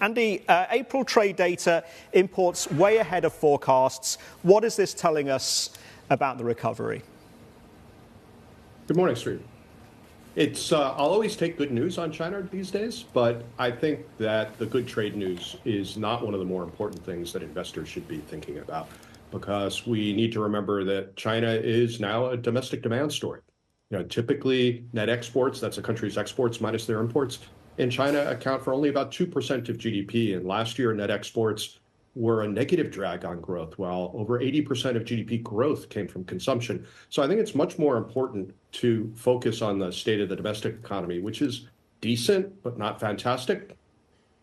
Andy, April trade data, imports way ahead of forecasts. What is this telling us about the recovery? Good morning, Steve. I'll always take good news on China these days, but I think that the good trade news is not one of the more important things that investors should be thinking about, because we need to remember that China is now a domestic demand story. Typically net exports, that's a country's exports minus their imports, in China account for only about 2% of GDP. And last year, net exports were a negative drag on growth, while over 80% of GDP growth came from consumption. So I think it's much more important to focus on the state of the domestic economy, which is decent, but not fantastic,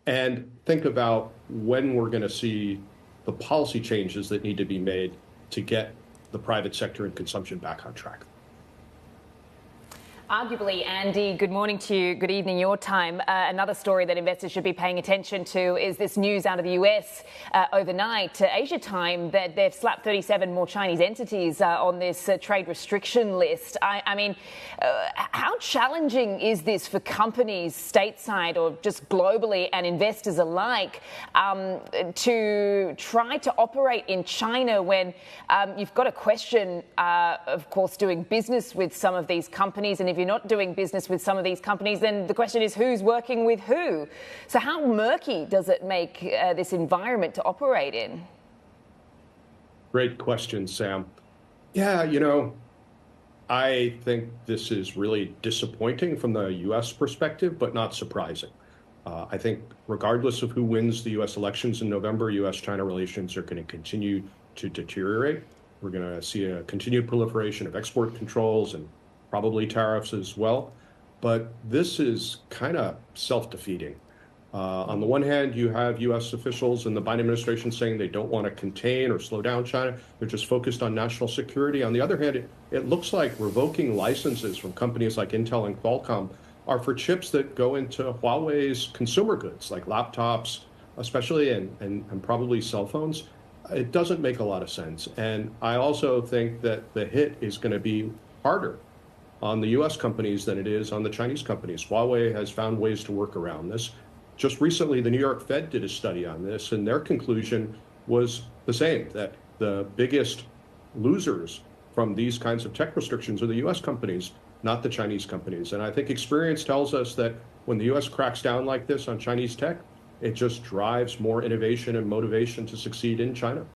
and think about when we're going to see the policy changes that need to be made to get the private sector and consumption back on track. Arguably, Andy, good morning to you. Good evening, your time. Another story that investors should be paying attention to is this news out of the US overnight, Asia time, that they've slapped 37 more Chinese entities on this trade restriction list. I mean, how challenging is this for companies stateside or just globally and investors alike to try to operate in China when you've got to question, of course, doing business with some of these companies? And if you're not doing business with some of these companies, then the question is who's working with who? So how murky does it make this environment to operate in? Great question, Sam. Yeah, I think this is really disappointing from the U.S. perspective, but not surprising. I think regardless of who wins the U.S. elections in November, U.S.-China relations are going to continue to deteriorate. We're going to see a continued proliferation of export controls and probably tariffs as well. But this is kind of self-defeating. On the one hand, you have U.S. officials in the Biden administration saying they don't want to contain or slow down China. They're just focused on national security. On the other hand, it looks like revoking licenses from companies like Intel and Qualcomm are for chips that go into Huawei's consumer goods, like laptops, especially, and probably cell phones. It doesn't make a lot of sense. And I also think that the hit is going to be harder on the U.S. companies than it is on the Chinese companies. Huawei has found ways to work around this. Just recently, the New York Fed did a study on this, and their conclusion was the same, that the biggest losers from these kinds of tech restrictions are the U.S. companies, not the Chinese companies. And I think experience tells us that when the U.S. cracks down like this on Chinese tech, it just drives more innovation and motivation to succeed in China.